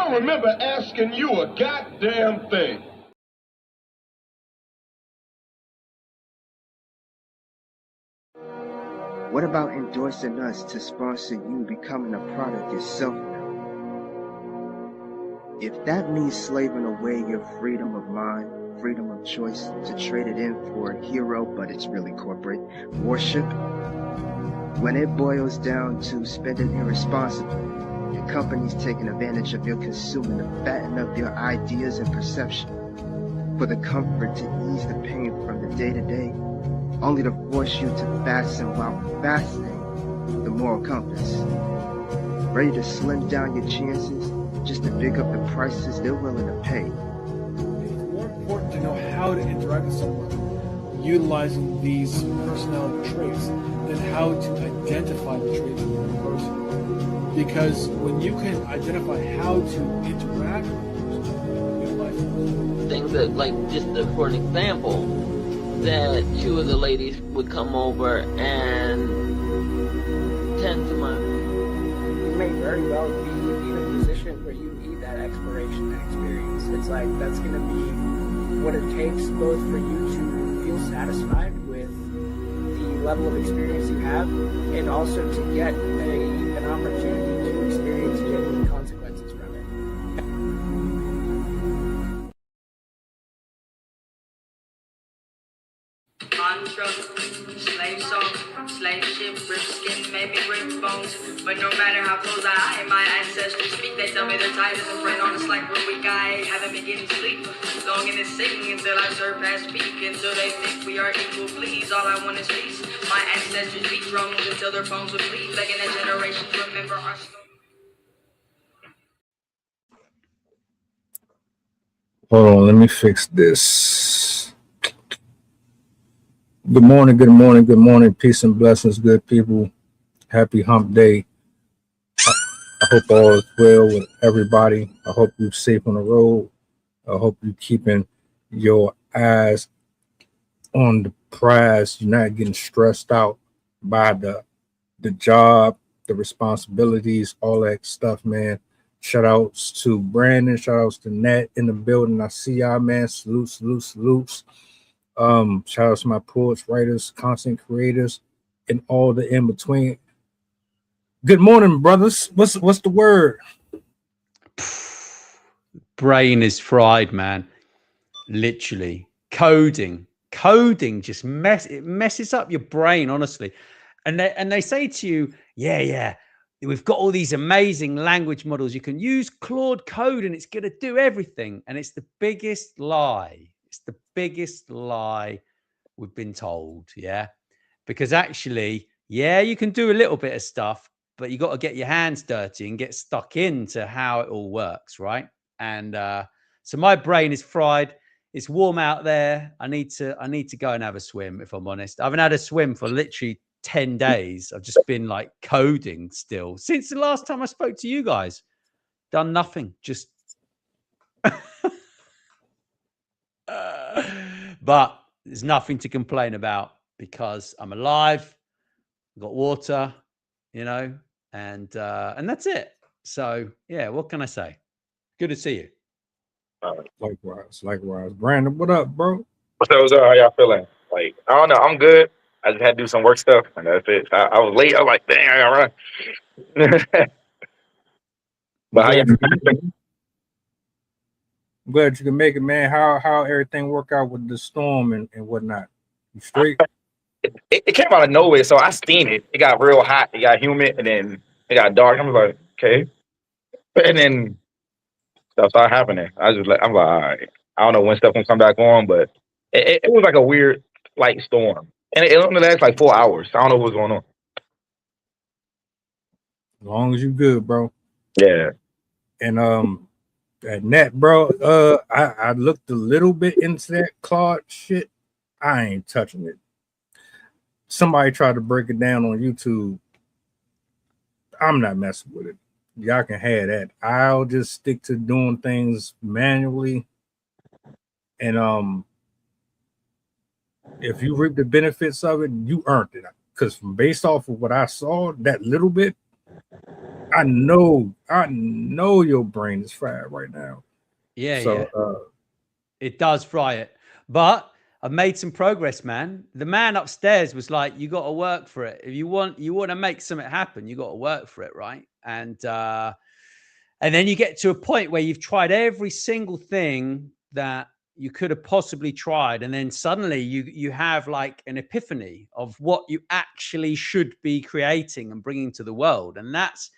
don't remember asking you a goddamn thing. What about endorsing us to sponsor you becoming a product yourself now? If that means slaving away your freedom of mind, freedom of choice, to trade it in for a hero, but it's really corporate worship, when it boils down to spending irresponsibly, your company's taking advantage of your consuming to fatten up your ideas and perception, for the comfort to ease the pain from the day-to-day, only to force you to fasten while fastening the moral compass. Ready to slim down your chances just to pick up the prices they're willing to pay. It's more important to know how to interact with someone utilizing these personality traits than how to identify the traits of a person. Because when you can identify how to interact with a person, utilize things that, like, for an example, that two of the ladies would come over and tend to my... You may very well be in a position where you need that exploration and experience. It's like that's going to be what it takes both for you to feel satisfied with the level of experience you have and also to get an opportunity to experience genuine consequences from it. Construct, slave song, slave ship, rip skin, maybe rip bones. But no matter how close I am, my ancestors speak. They tell me they're tired as a friend on us like we're weak. I haven't been getting sleep. Long in this singing until I surpass peak. Until they think we are equal, please. All I want is peace. My ancestors beat drums until their bones would bleed. Begging that generations remember our story. Hold on, let me fix this. Good morning, good morning, good morning. Peace and blessings, good people. Happy hump day. I hope all is well with everybody. I hope you're safe on the road. I hope you're keeping your eyes on the prize. You're not getting stressed out by the job, the responsibilities, all that stuff, man. Shout outs to Brandon, shout outs to Nat in the building. I see y'all, man. Salutes. Shout outs to my poets, writers, content creators, and all the in between. Good morning, brothers. What's the word? Brain is fried, man. Literally. Coding just messes up your brain, honestly. And they say to you, yeah, we've got all these amazing language models. You can use Claude Code and it's going to do everything. And it's the biggest lie. It's the biggest lie we've been told. Yeah. Because actually, yeah, you can do a little bit of stuff, but you got to get your hands dirty and get stuck into how it all works. Right. And so my brain is fried. It's warm out there. I need to go and have a swim, if I'm honest. I haven't had a swim for literally 10 days. I've just been like coding still since the last time I spoke to you guys. Done nothing, just but there's nothing to complain about because I'm alive, I've got water, and that's it. So yeah, what can I say? Good to see you. Likewise. Brandon, what up, bro? What's up? How y'all feeling? Like, I don't know. I'm good. I just had to do some work stuff, and that's it. I was late. I was like, dang, I gotta run. But how y'all feeling? I'm glad you can make it, man. How everything work out with the storm and whatnot? You straight? It came out of nowhere, so I seen it. It got real hot. It got humid, and then it got dark. I was like, okay. And then stuff started happening. I'm like, all right. I don't know when stuff gonna come back on, but it was like a weird light storm, and it only lasted like 4 hours. I don't know what's going on. As long as you good, bro. Yeah. And at Nat, bro, I looked a little bit into that Claude shit. I ain't touching it. Somebody tried to break it down on YouTube. I'm not messing with it. Y'all can have that. I'll just stick to doing things manually. And if you reap the benefits of it, you earned it. Because based off of what I saw, that little bit, I know your brain is fried right now. Yeah, So yeah. It does fry it. But I've made some progress, man. The man upstairs was like, you got to work for it. If you want to make something happen, you got to work for it, right? And then you get to a point where you've tried every single thing that you could have possibly tried, and then suddenly you have like an epiphany of what you actually should be creating and bringing to the world. And that's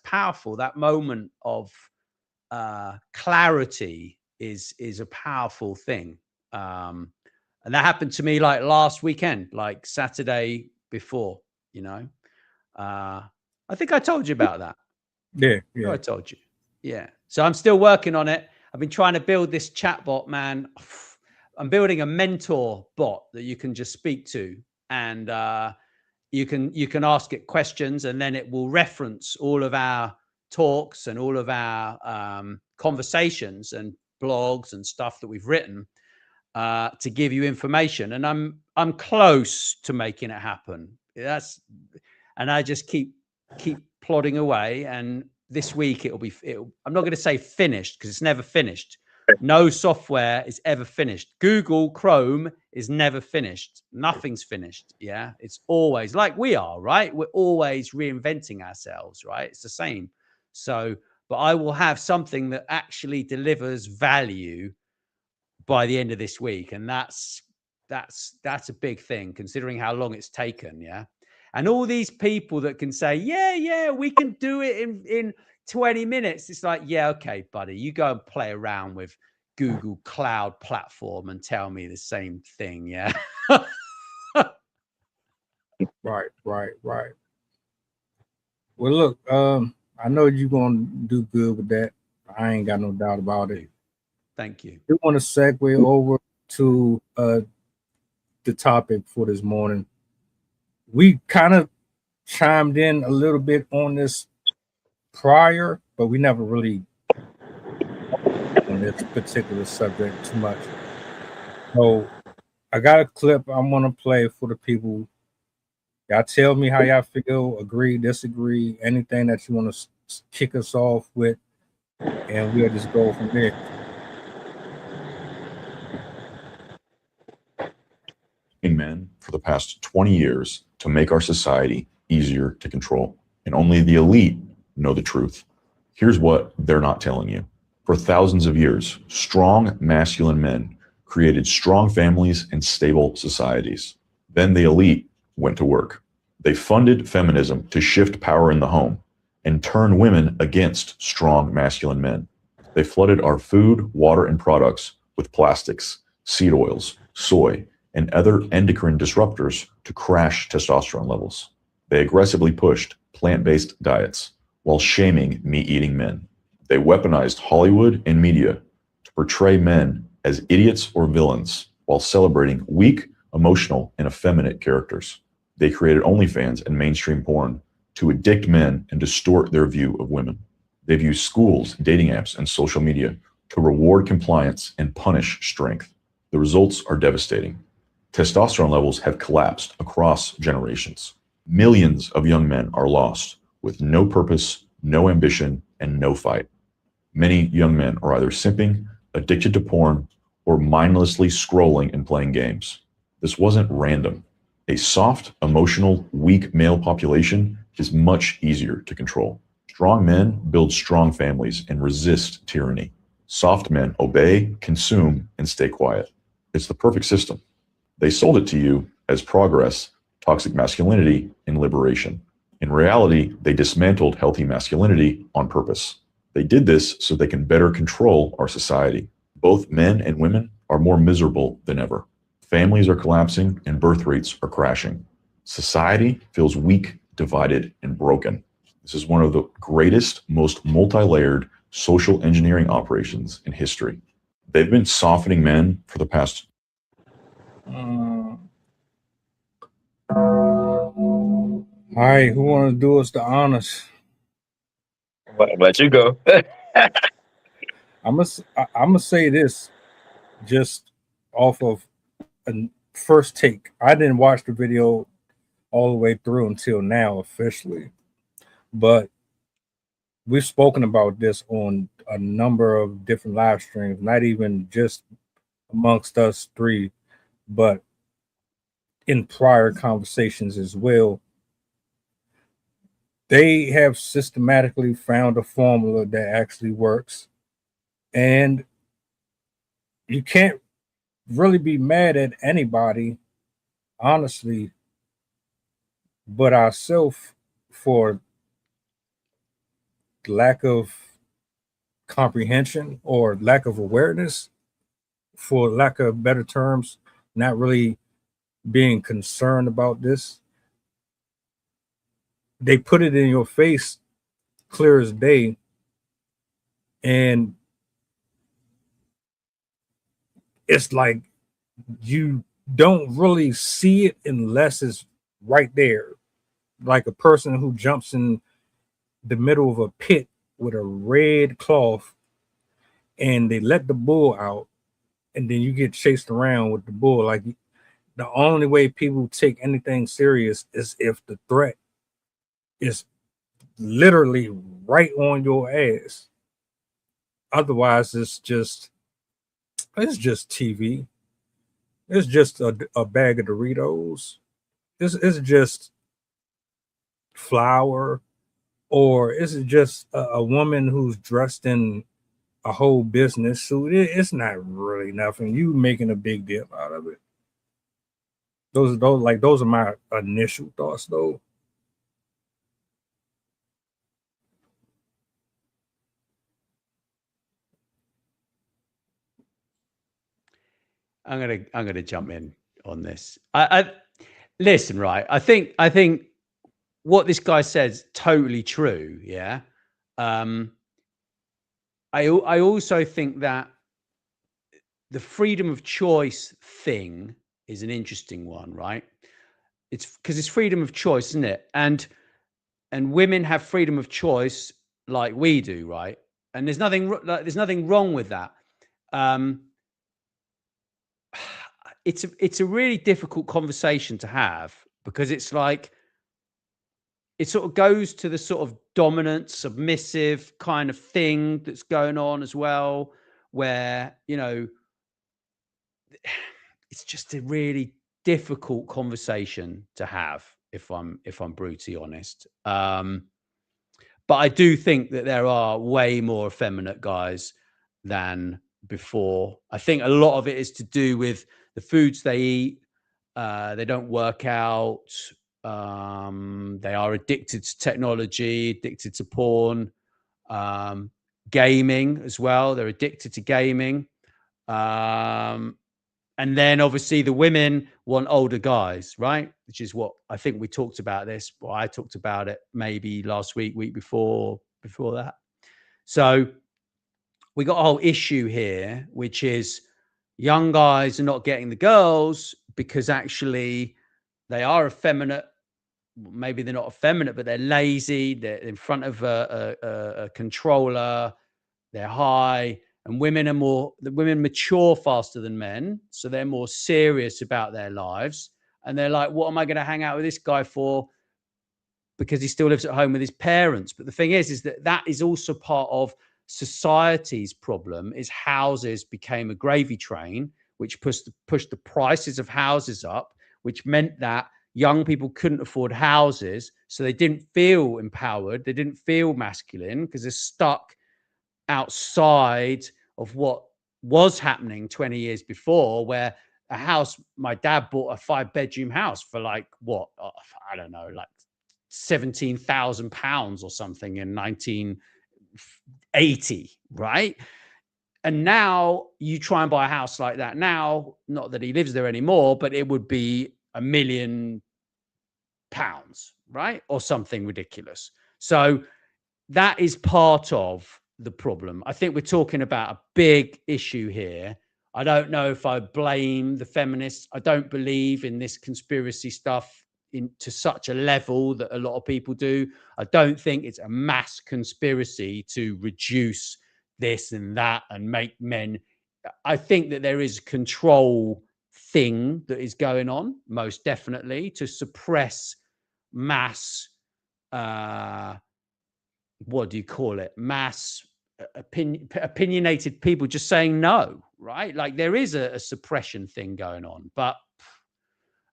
powerful. That moment of clarity is a powerful thing. And that happened to me like last weekend, like Saturday before, you know. I think I told you about that. yeah. I told you. Yeah. So I'm still working on it. I've been trying to build this chatbot, man. I'm building a mentor bot that you can just speak to, and you can ask it questions, and then it will reference all of our talks and all of our conversations and blogs and stuff that we've written to give you information. And I'm close to making it happen. And I just keep plodding away. And this week I'm not going to say finished, because it's never finished. No software is ever finished. Google Chrome is never finished. Nothing's finished. Yeah. It's always like we are, right? We're always reinventing ourselves, right? It's the same. So, but I will have something that actually delivers value by the end of this week. And that's a big thing, considering how long it's taken. Yeah. And all these people that can say, yeah, we can do it in 20 minutes. It's like, yeah, okay, buddy, you go and play around with Google Cloud Platform and tell me the same thing. Yeah. Right. Well, look, I know you're gonna do good with that. I ain't got no doubt about it. Thank you. I want to segue over to the topic for this morning. We kind of chimed in a little bit on this prior, but we never really on this particular subject too much. So I got a clip I'm gonna play for the people. Y'all tell me how y'all feel, agree, disagree, anything that you want to kick us off with, and we'll just go from there. Men for the past 20 years to make our society easier to control, and only the elite know the truth. Here's what they're not telling you. For thousands of years, strong masculine men created strong families and stable societies. Then the elite went to work. They funded feminism to shift power in the home and turn women against strong masculine men. They flooded our food, water, and products with plastics, seed oils, soy, and other endocrine disruptors to crash testosterone levels. They aggressively pushed plant-based diets while shaming meat-eating men. They weaponized Hollywood and media to portray men as idiots or villains while celebrating weak, emotional, and effeminate characters. They created OnlyFans and mainstream porn to addict men and distort their view of women. They've used schools, dating apps, and social media to reward compliance and punish strength. The results are devastating. Testosterone levels have collapsed across generations. Millions of young men are lost with no purpose, no ambition, and no fight. Many young men are either simping, addicted to porn, or mindlessly scrolling and playing games. This wasn't random. A soft, emotional, weak male population is much easier to control. Strong men build strong families and resist tyranny. Soft men obey, consume, and stay quiet. It's the perfect system. They sold it to you as progress, toxic masculinity, and liberation. In reality, they dismantled healthy masculinity on purpose. They did this so they can better control our society. Both men and women are more miserable than ever. Families are collapsing and birth rates are crashing. Society feels weak, divided, and broken. This is one of the greatest, most multi-layered social engineering operations in history. They've been softening men for the past. All right, who want to do us the honors? Let you go. I'm gonna say this just off of a first take. I didn't watch the video all the way through until now officially, But we've spoken about this on a number of different live streams, not even just amongst us three, but in prior conversations as well. They have systematically found a formula that actually works. And you can't really be mad at anybody, honestly, but ourselves for lack of comprehension or lack of awareness, for lack of better terms, not really being concerned about this. They put it in your face clear as day, and it's like you don't really see it unless it's right there. Like a person who jumps in the middle of a pit with a red cloth and they let the bull out, and then you get chased around with the bull. Like, the only way people take anything serious is if the threat is literally right on your ass. Otherwise, it's just TV. It's just a bag of Doritos. It's just flour, or is it just a woman who's dressed in a whole business suit? It's not really nothing. You making a big deal out of it. Those are my initial thoughts, though. I'm gonna jump in on this. I listen, right? I think what this guy says totally true. Yeah. I also think that the freedom of choice thing is an interesting one, right? It's because it's freedom of choice, isn't it? And women have freedom of choice like we do, right? And there's nothing wrong with that. It's a really difficult conversation to have, because it's like it sort of goes to the sort of dominant, submissive kind of thing that's going on as well, where, it's just a really difficult conversation to have, if I'm brutally honest. But I do think that there are way more effeminate guys than before. I think a lot of it is to do with the foods they eat. They don't work out. They are addicted to technology, addicted to porn, gaming as well. They're addicted to gaming. And then obviously the women want older guys, right? Which is what I think we talked about this. Well, I talked about it maybe last week before that. So we got a whole issue here, which is young guys are not getting the girls because actually they are effeminate. Maybe they're not effeminate, but they're lazy. They're in front of a controller. They're high. And the women mature faster than men. So they're more serious about their lives. And they're like, what am I going to hang out with this guy for? Because he still lives at home with his parents. But the thing is that is also part of society's problem, is houses became a gravy train, which pushed the prices of houses up, which meant that young people couldn't afford houses. So they didn't feel empowered. They didn't feel masculine because they're stuck outside of what was happening 20 years before, where a house, my dad bought a 5-bedroom house for like what, I don't know, like £17,000 or something in 1980, right? And now you try and buy a house like that now, not that he lives there anymore, but it would be £1 million, right? Or something ridiculous. So that is part of the problem. I think we're talking about a big issue here. I don't know if I blame the feminists. I don't believe in this conspiracy stuff to such a level that a lot of people do. I don't think it's a mass conspiracy to reduce this and that and make men. I think that there is a control thing that is going on, most definitely, to suppress mass what do you call it? Mass opinionated people just saying no, right? Like there is a suppression thing going on, but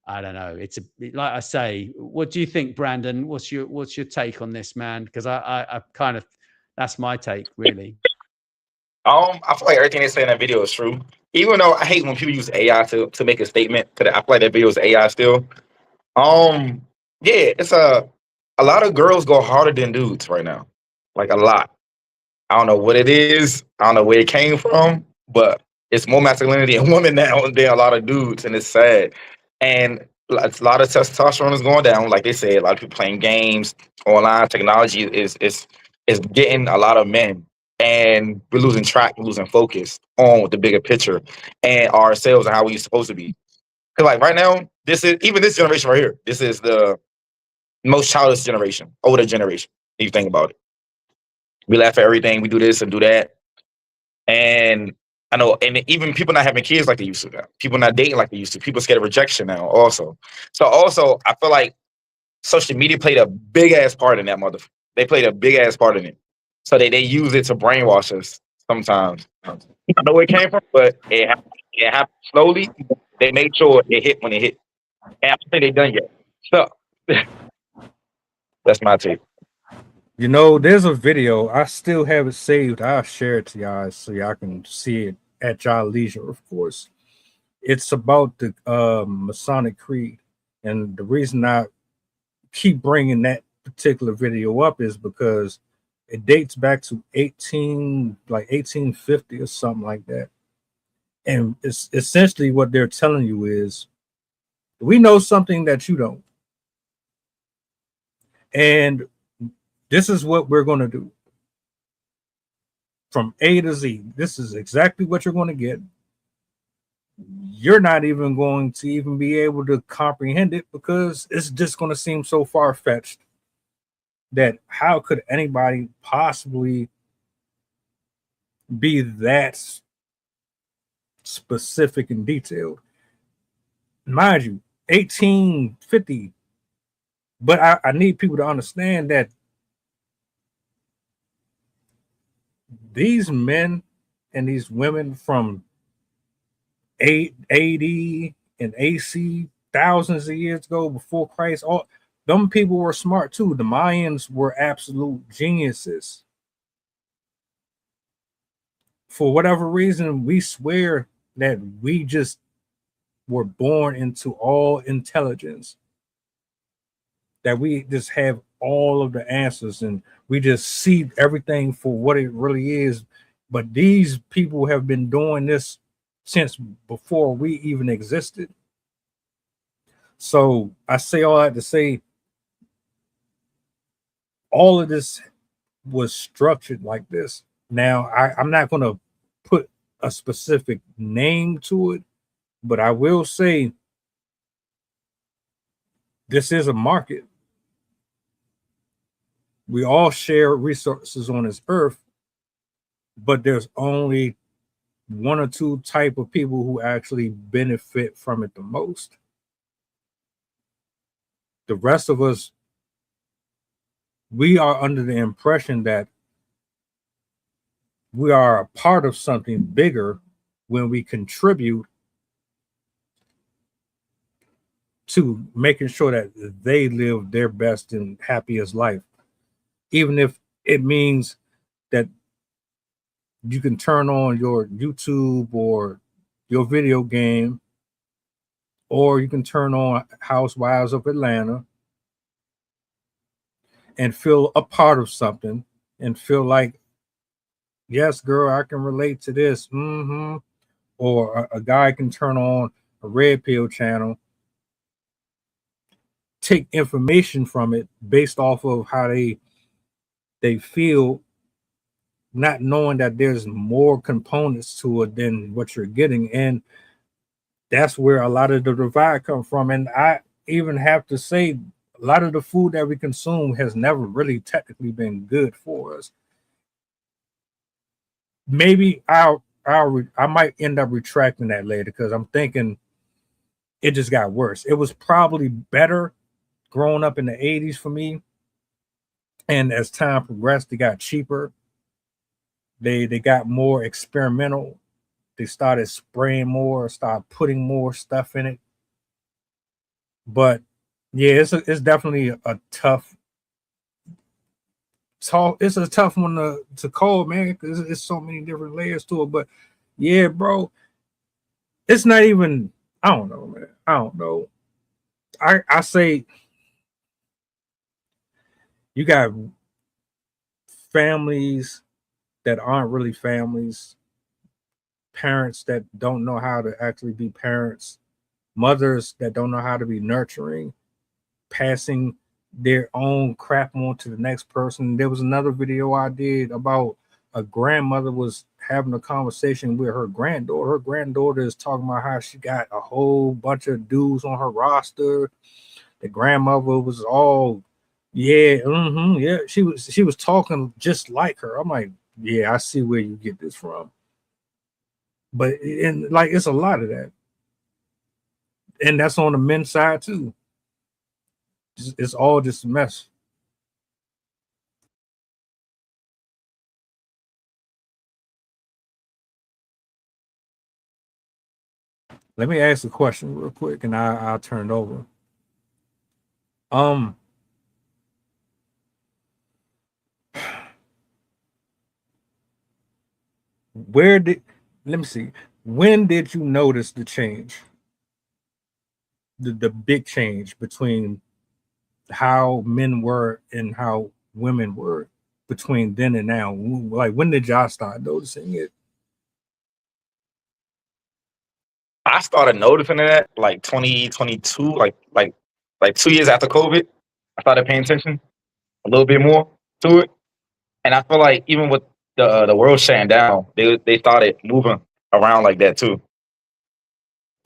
I don't know. It's like I say. What do you think, Brandon? What's your take on this, man? Because I kind of, that's my take, really. I feel like everything they say in that video is true. Even though I hate when people use AI to make a statement, because I feel like that video is AI still. Yeah, it's a lot of girls go harder than dudes right now, like a lot. I don't know what it is. I don't know where it came from, but it's more masculinity in women now than a lot of dudes, and it's sad. And a lot of testosterone is going down. Like they say, a lot of people playing games, online technology is getting a lot of men, and we're losing track, we're losing focus on with the bigger picture and ourselves and how we're supposed to be. Because like right now, this is even this generation right here. This is the most childish generation, older generation. If you think about it, we laugh at everything. We do this and do that. And I know, and even people not having kids like they used to now. People not dating like they used to. People scared of rejection now also. So also, I feel like social media played a big ass part in that motherfucker. They played a big ass part in it. So they use it to brainwash us sometimes. I know where it came from, but it happened slowly. They made sure it hit when it hit. And I don't think they done yet. So that's my take. You know, there's a video. I still have it saved. I'll share it to y'all so y'all can see it at y'all leisure, of course. It's about the Masonic Creed. And the reason I keep bringing that particular video up is because it dates back to 1850 or something like that. And it's essentially what they're telling you is we know something that you don't. And this is what we're going to do. From A to Z, this is exactly what you're going to get. You're not even going to even be able to comprehend it because it's just going to seem so far-fetched that how could anybody possibly be that specific and detailed? Mind you, 1850. But I need people to understand that these men and these women from AD and AC, thousands of years ago before Christ, all them people were smart too. The Mayans were absolute geniuses. For whatever reason, we swear that we just were born into all intelligence, that we just have all of the answers and we just see everything for what it really is. But these people have been doing this since before we even existed. So I say all that to say all of this was structured like this. Now, I'm not going to put a specific name to it, but I will say this is a market. We all share resources on this earth, but there's only one or two type of people who actually benefit from it the most. The rest of us, we are under the impression that we are a part of something bigger when we contribute to making sure that they live their best and happiest life. Even if it means that you can turn on your YouTube or your video game, or you can turn on Housewives of Atlanta and feel a part of something and feel like, yes, girl, I can relate to this. Or a guy can turn on a red pill channel, take information from it based off of how they feel, not knowing that there's more components to it than what you're getting. And that's where a lot of the divide comes from. And I even have to say, a lot of the food that we consume has never really technically been good for us. Maybe I might end up retracting that later because I'm thinking it just got worse. It was probably better growing up in the 80s for me, And as time progressed, they got cheaper. They got more experimental. They started spraying more, started putting more stuff in it. But yeah, it's definitely a tough talk. It's a tough one to call, man, because it's so many different layers to it. But yeah, bro, it's not even. I don't know, man. I don't know. I say you got families that aren't really families, parents that don't know how to actually be parents, mothers that don't know how to be nurturing, passing their own crap on to the next person. There was another video I did about a grandmother was having a conversation with her granddaughter. Her granddaughter is talking about how she got a whole bunch of dudes on her roster. The grandmother was all, yeah, yeah. She was talking just like her. I'm like, yeah, I see where you get this from. But and like it's a lot of that, and that's on the men's side too. It's all just a mess. Let me ask a question real quick, and I'll turn it over. Um, where did let me see. When did you notice the change? The big change between how men were and how women were between then and now. Like when did y'all start noticing it? I started noticing that like 2022, like 2 years after COVID. I started paying attention a little bit more to it, and I feel like even with the world shutting down, they started moving around like that too.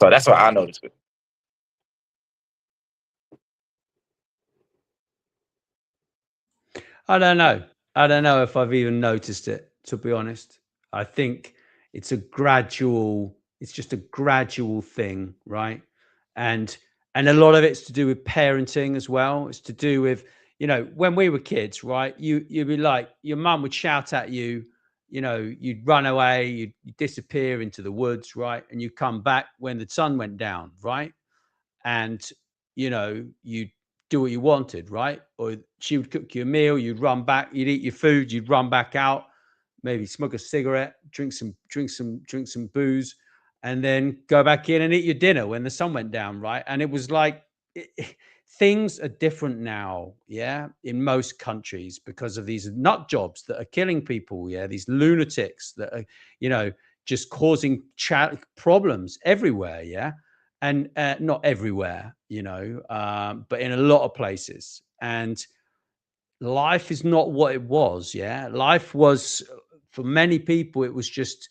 So that's what I noticed. I don't know. I don't know if I've even noticed it, to be honest. I think it's a gradual, it's just a gradual thing, right? And and a lot of it's to do with parenting as well. It's to do with, when we were kids, right? You'd be like, your mum would shout at you, you'd run away, you'd disappear into the woods, right? And you come back when the sun went down, right? And you'd do what you wanted, right? Or she would cook you a meal, you'd run back, you'd eat your food, you'd run back out, maybe smoke a cigarette, drink some booze, and then go back in and eat your dinner when the sun went down, right? And it was like things are different now, yeah, in most countries because of these nut jobs that are killing people, yeah, these lunatics that are, just causing problems everywhere, yeah, and not everywhere, but in a lot of places. And life is not what it was. Yeah. Life was, for many people, it was just,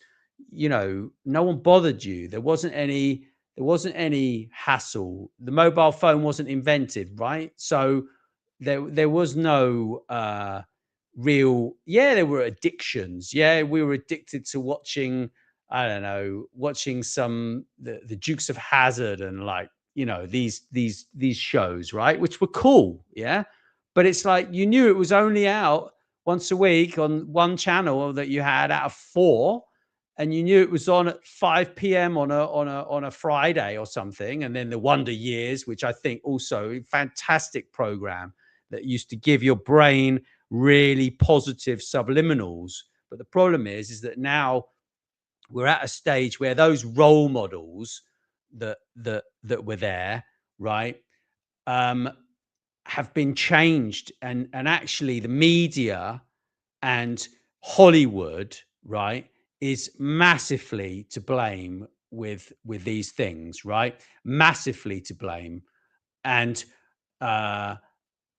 no one bothered you. There wasn't any hassle. The mobile phone wasn't invented, right? So there was no there were addictions. Yeah, we were addicted to watching, I don't know, watching the Dukes of Hazzard and like, these shows, right? Which were cool, yeah. But it's like you knew it was only out once a week on one channel that you had out of four, and you knew it was on at 5 p.m. on a Friday or something. And then the Wonder Years, which I think also a fantastic program that used to give your brain really positive subliminals. But the problem is that now we're at a stage where those role models that were there, right, have been changed, and actually the media and Hollywood, right, is massively to blame with these things, right? Massively to blame, and uh,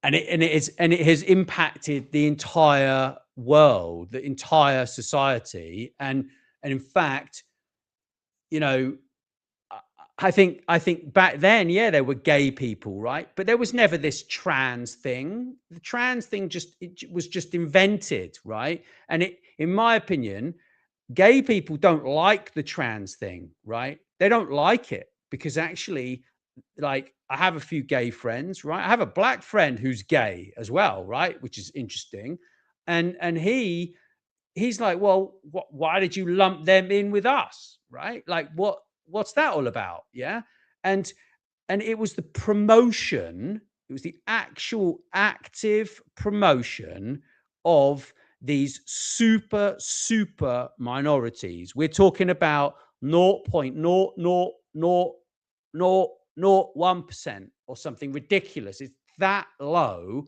it has impacted the entire world, the entire society, and in fact, you know, I think back then, yeah, there were gay people, right? But there was never this trans thing. The trans thing was just invented, right? And in my opinion, gay people don't like the trans thing, right? They don't like it because actually, like, I have a few gay friends, right? I have a black friend who's gay as well, right? Which is interesting. And he's like, well, why did you lump them in with us, right? Like, what's that all about? Yeah. And it was the promotion, it was the actual active promotion of these super minorities. We're talking about 0.0000001% or something ridiculous. It's that low,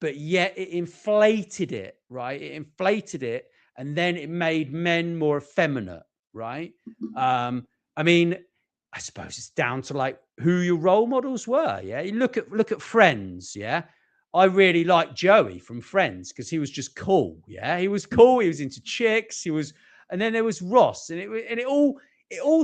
but yet it inflated it, right? It inflated it, and then it made men more effeminate, right? I mean, I suppose it's down to like who your role models were. Yeah, you look at Friends. Yeah, I really liked Joey from Friends because he was just cool. Yeah, he was cool. He was into chicks. He was, and then there was Ross, and it all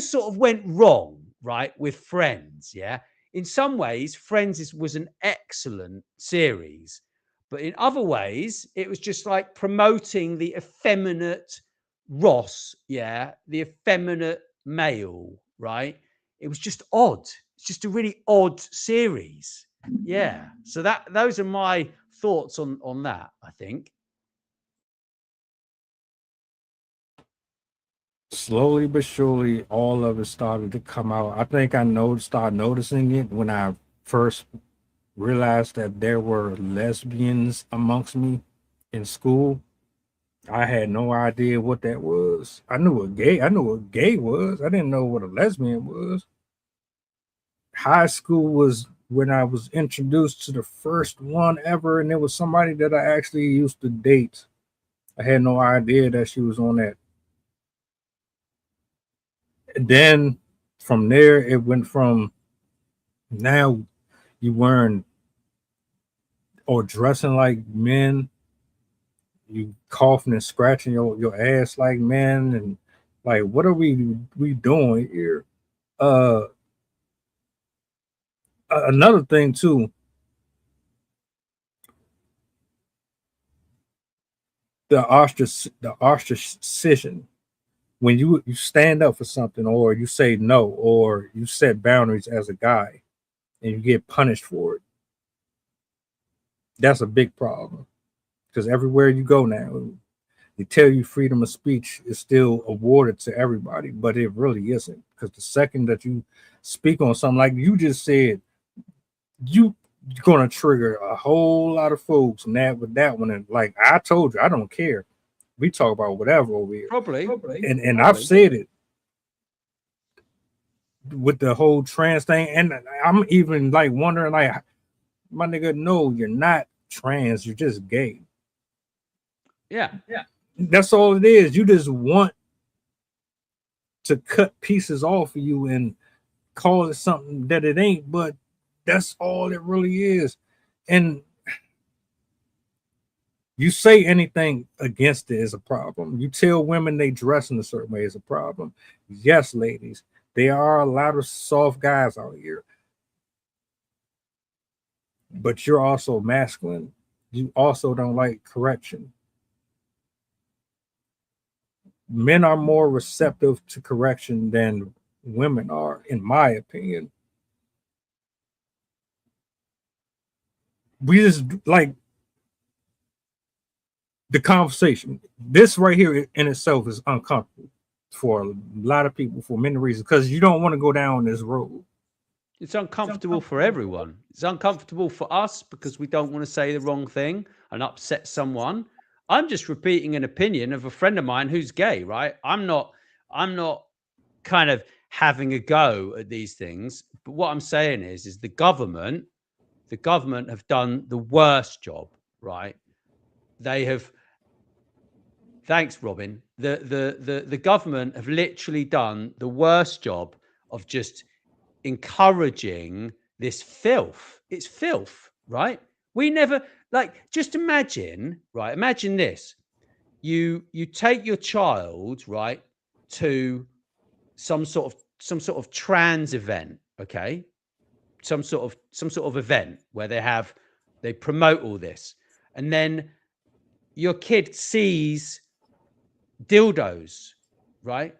sort of went wrong, right, with Friends. Yeah, in some ways, Friends was an excellent series, but in other ways, it was just like promoting the effeminate Ross. Yeah, the effeminate male, right? It was just odd. It's just a really odd series. Yeah. So those are my thoughts on that, I think. Slowly but surely, all of it started to come out. I think started noticing it when I first realized that there were lesbians amongst me in school. I had no idea what that was. I knew what gay was. I didn't know what a lesbian was. High school was when I was introduced to the first one ever, and it was somebody that I actually used to date. I had no idea that she was on that. And then from there, it went from now you wearing or dressing like men, you coughing and scratching your ass like men, and like what are we doing here? Uh, another thing too, the ostracization. When you stand up for something, or you say no, or you set boundaries as a guy, and you get punished for it, that's a big problem. Because everywhere you go now, they tell you freedom of speech is still awarded to everybody, but it really isn't. Because the second that you speak on something like you just said, you're gonna trigger a whole lot of folks. And that with that one, and like I told you, I don't care. We talk about whatever over here. Probably. And I've said it with the whole trans thing, and I'm even like wondering, like, my nigga, no, you're not trans, you're just gay. Yeah. That's all it is. You just want to cut pieces off of you and call it something that it ain't, but that's all it really is. And you say anything against it is a problem. You tell women they dress in a certain way is a problem. Yes, ladies, there are a lot of soft guys out here, but you're also masculine. You also don't like correction. Men are more receptive to correction than women are, in my opinion. We just like the conversation. This right here in itself is uncomfortable for a lot of people for many reasons, because you don't want to go down this road. It's uncomfortable for everyone. It's uncomfortable for us because we don't want to say the wrong thing and upset someone. I'm just repeating an opinion of a friend of mine who's gay, right? I'm not kind of having a go at these things. But what I'm saying is the government have done the worst job, right? They have. Thanks, Robin. The government have literally done the worst job of just encouraging this filth. It's filth, right? We never just imagine, right? Imagine this. You take your child, right, to some sort of trans event, okay? Some sort of event where they promote all this. And then your kid sees dildos, right,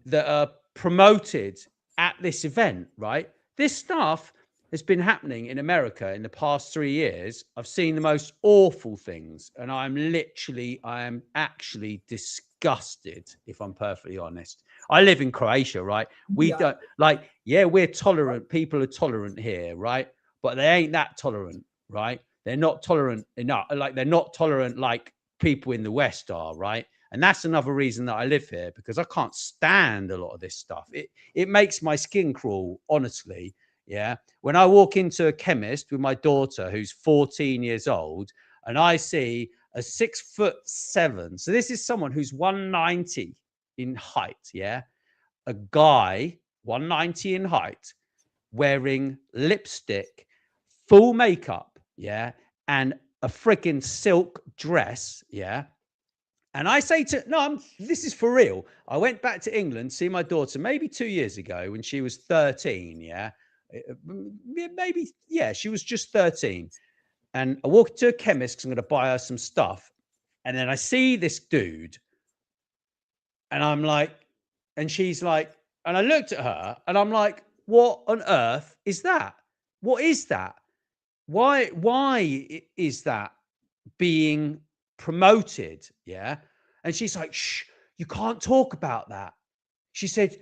that are promoted at this event, right? This stuff has been happening in America in the past 3 years, I've seen the most awful things, and I am actually disgusted, if I'm perfectly honest. I live in Croatia, right? We don't like, yeah, we're tolerant. People are tolerant here, right? But they ain't that tolerant, right? They're not tolerant enough. Like, they're not tolerant like people in the West are, right? And that's another reason that I live here, because I can't stand a lot of this stuff. It makes my skin crawl, honestly. Yeah. When I walk into a chemist with my daughter, who's 14 years old, and I see a 6'7", so this is someone who's 190 in height. Yeah. A guy 190 in height, wearing lipstick, full makeup. Yeah. And a freaking silk dress. Yeah. And I say this is for real. I went back to England to see my daughter maybe 2 years ago when she was 13. Yeah. Maybe, yeah, she was just 13. And I walked to a chemist because I'm going to buy her some stuff. And then I see this dude. And I'm like, and she's like, and I looked at her and I'm like, what on earth is that? What is that? Why is that being promoted? Yeah. And she's like, shh, you can't talk about that. She said,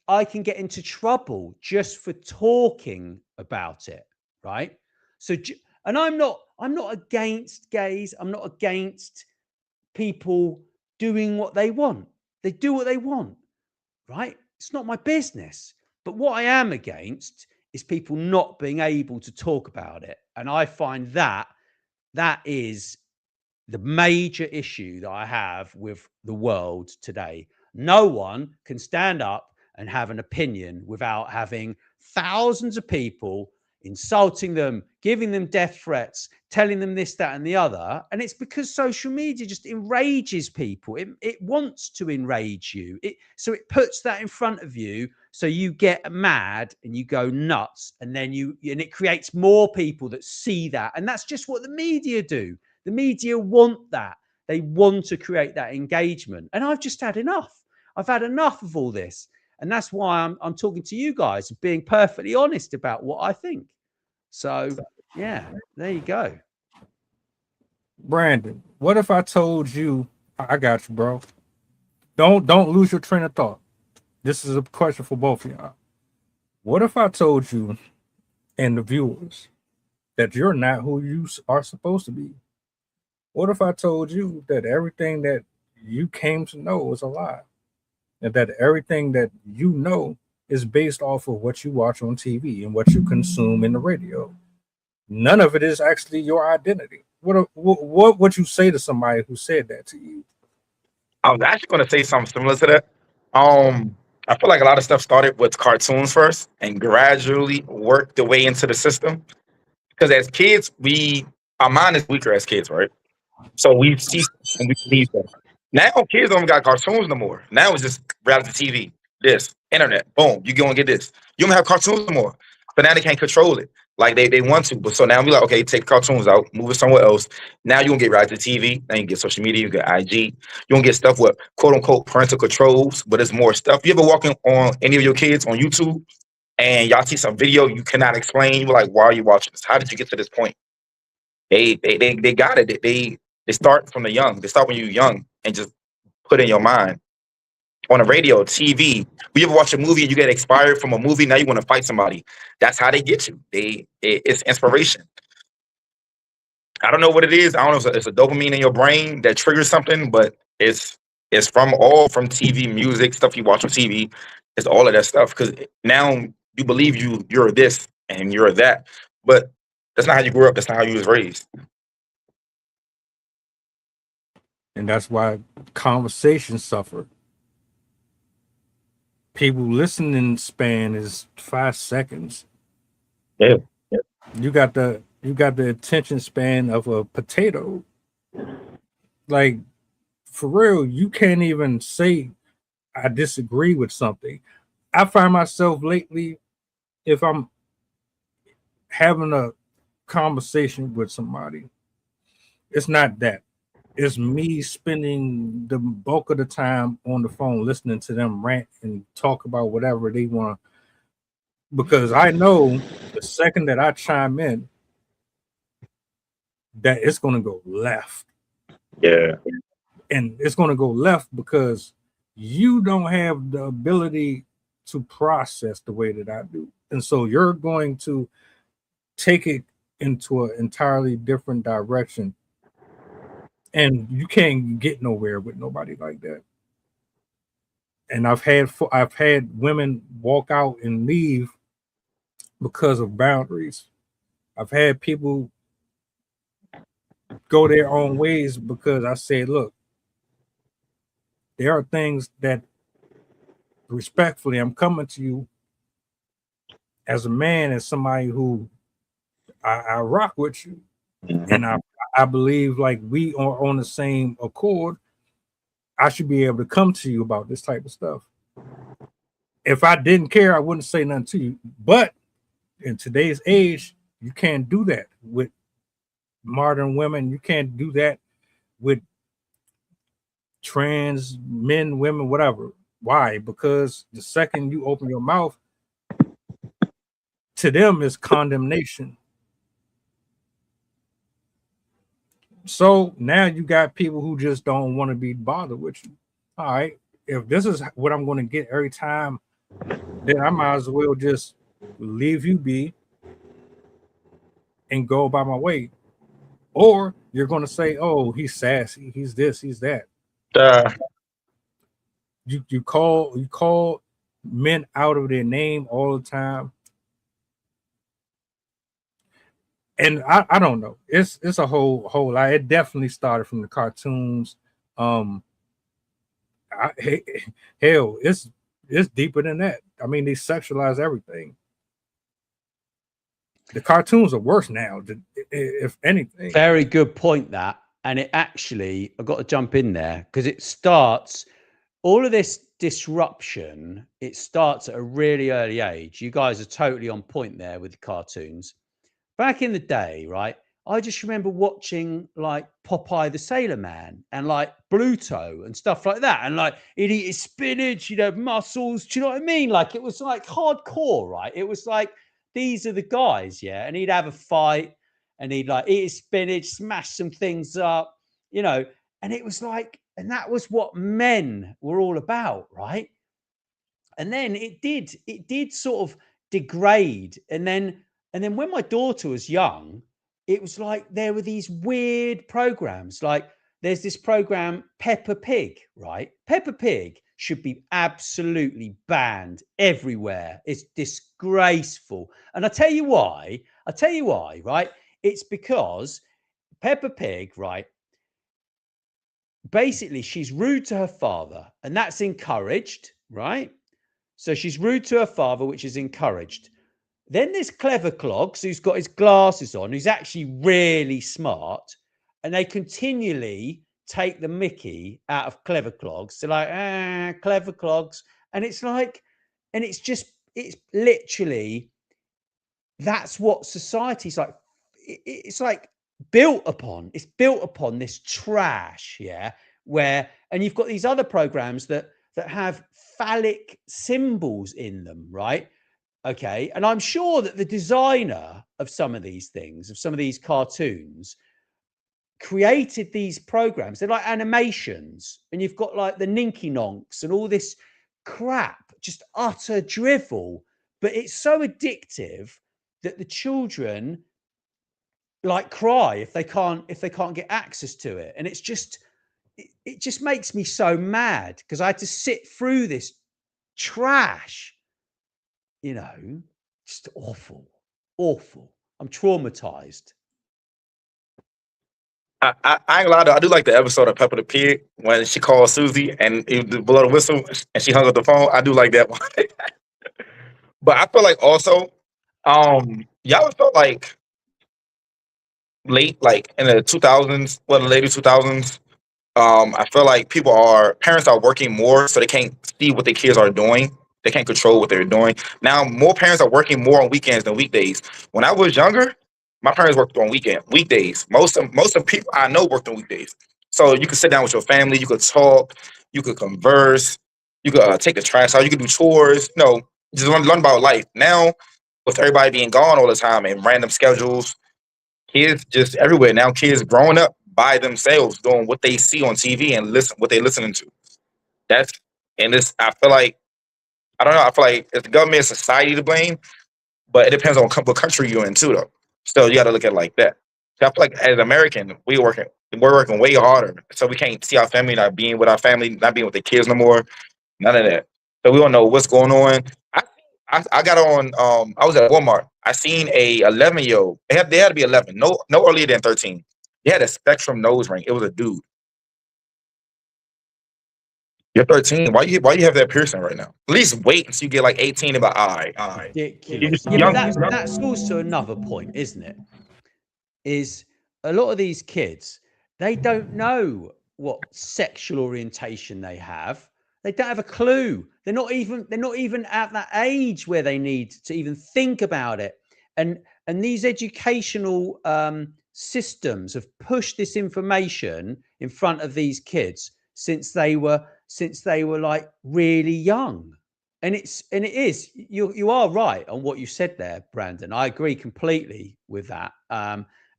I can get into trouble just for talking about it. Right. So, and I'm not against gays. I'm not against people doing what they want. They do what they want. Right. It's not my business. But what I am against is people not being able to talk about it. And I find that is the major issue that I have with the world today. No one can stand up and have an opinion without having thousands of people insulting them, giving them death threats, telling them this, that, and the other. And it's because social media just enrages people. It wants to enrage you. So it puts that in front of you. So you get mad and you go nuts, and then it creates more people that see that. And that's just what the media do. The media want that. They want to create that engagement. And I've just had enough. I've had enough of all this. And that's why I'm talking to you guys, being perfectly honest about what I think. So, yeah, there you go. Brandon, what if I told you, I got you, bro. Don't lose your train of thought. This is a question for both of y'all. What if I told you and the viewers that you're not who you are supposed to be? What if I told you that everything that you came to know is a lie? And that everything that you know is based off of what you watch on TV and what you consume in the radio? None of it is actually your identity. What would you say to somebody who said that to you? I was actually going to say something similar to that. I feel like a lot of stuff started with cartoons first and gradually worked the way into the system. Because as kids, our mind is weaker as kids, right? So we see and we believe that. Now kids don't got cartoons no more. Now it's just reality TV, this, internet, boom, you go and get this. You don't have cartoons no more. But now they can't control it like they want to. But so now we like, okay, take cartoons out, move it somewhere else. Now you gonna get reality TV. Now you get social media, you get IG. You gonna get stuff with quote unquote parental controls, but it's more stuff. You ever walking on any of your kids on YouTube and y'all see some video you cannot explain? You're like, why are you watching this? How did you get to this point? They got it. They start from the young. They start when you're young and just put in your mind. On the radio, TV, we ever watch a movie and you get inspired from a movie, now you want to fight somebody. That's how they get you. It's inspiration. I don't know what it is. I don't know if it's a dopamine in your brain that triggers something, but it's from TV, music, stuff you watch on TV. It's all of that stuff. Because now you believe you're this and you're that. But that's not how you grew up. That's not how you was raised. And that's why conversations suffer. People listening span is 5 seconds. Yeah. You got the attention span of a potato. Like, for real, you can't even say I disagree with something. I find myself lately, if I'm having a conversation with somebody, it's not that. It's me spending the bulk of the time on the phone listening to them rant and talk about whatever they want because I know the second that I chime in, that it's going to go left. Yeah. And it's going to go left because you don't have the ability to process the way that I do. And so you're going to take it into an entirely different direction. And you can't get nowhere with nobody like that. And I've had women walk out and leave because of boundaries. I've had people go their own ways because I said, look, there are things that respectfully I'm coming to you as a man, as somebody who I rock with you. And I believe like we are on the same accord. I should be able to come to you about this type of stuff. If I didn't care, I wouldn't say nothing to you. But in today's age, you can't do that with modern women. You can't do that with trans men, women, whatever. Why? Because the second you open your mouth, to them is condemnation. So now you got people who just don't want to be bothered with you. All right, if this is what I'm going to get every time, then I might as well just leave you be and go by my way. Or you're going to say, oh, he's sassy, he's this, he's that. You call men out of their name all the time. And I don't know. It's a whole lot. It definitely started from the cartoons. Hell, it's deeper than that. I mean, they sexualize everything. The cartoons are worse now, if anything. Very good point, that. And it actually, I've got to jump in there because it starts, all of this disruption, it starts at a really early age. You guys are totally on point there with the cartoons. Back in the day, right, I just remember watching like Popeye the Sailor Man and like Bluto and stuff like that. And like he'd eat his spinach, he'd have muscles. Do you know what I mean? Like it was like hardcore, right? It was like, these are the guys, yeah. And he'd have a fight and he'd like eat his spinach, smash some things up, you know. And it was like, and that was what men were all about, right? And then it did sort of degrade. And then when my daughter was young, it was like there were these weird programs. Like there's this program, Peppa Pig, right? Peppa Pig should be absolutely banned everywhere. It's disgraceful. And I tell you why, right? It's because Peppa Pig, right? Basically, she's rude to her father, and that's encouraged, right? So she's rude to her father, which is encouraged. Then there's Clever Clogs, who's got his glasses on, who's actually really smart, and they continually take the mickey out of Clever Clogs. They're like, Clever Clogs. And it's like, and it's literally, that's what society's like. It's like built upon. It's built upon this trash, yeah, where, and you've got these other programs that have phallic symbols in them, right? Okay. And I'm sure that the designer of some of these things, of some of these cartoons, created these programs. They're like animations, and you've got like the Ninky Nonks and all this crap, just utter drivel. But it's so addictive that the children like cry if they can't get access to it. And it's just, it just makes me so mad because I had to sit through this trash. You know, just awful. I'm traumatized. I ain't gonna lie though. I do like the episode of Peppa the Pig when she called Susie and it blew the whistle and she hung up the phone. I do like that one. But I feel like also, y'all felt like late, like in the 2000s, well, the later 2000s. I feel like parents are working more, so they can't see what their kids are doing. They can't control what they're doing. Now, more parents are working more on weekends than weekdays. When I was younger, my parents worked on weekdays. Most of people I know worked on weekdays. So you could sit down with your family, you could talk, you could converse, you could take the trash out, you could do chores. No, Just want to learn about life. Now, with everybody being gone all the time and random schedules, kids just everywhere. Now kids growing up by themselves, doing what they see on TV and what they listening to. That's and this. I feel like I don't know. I feel like it's the government and society to blame, but it depends on what country you're in too, though. Still, you got to look at it like that. So I feel like as American, we're working way harder, so we can't see our family, not being with our family, not being with the kids no more. None of that. So we don't know what's going on. I got on. I was at Walmart. I seen a 11-year-old. They had to be 11. No earlier than 13. They had a Spectrum nose ring. It was a dude. You're 13. Why you have that piercing right now? At least wait until you get like 18 and be like, all right. Ridiculous. You're Yeah, young. but that's also another point, isn't it? Is a lot of these kids, they don't know what sexual orientation they have. They don't have a clue. They're not even at that age where they need to even think about it. And these educational systems have pushed this information in front of these kids since they were like really young. And it is, you are right on what you said there, Brandon. I agree completely with that.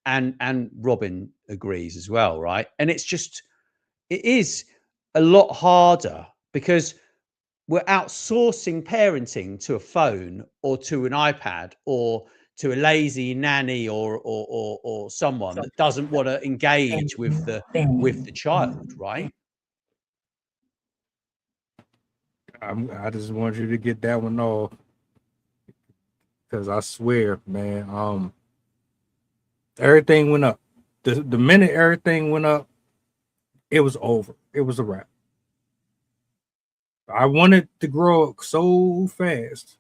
And Robin agrees as well, right? And it is a lot harder because we're outsourcing parenting to a phone or to an iPad or to a lazy nanny or someone that doesn't want to engage with the child, right? I just want you to get that one off, because I swear, man, everything went up. The minute everything went up, it was over. It was a wrap. I wanted to grow up so fast,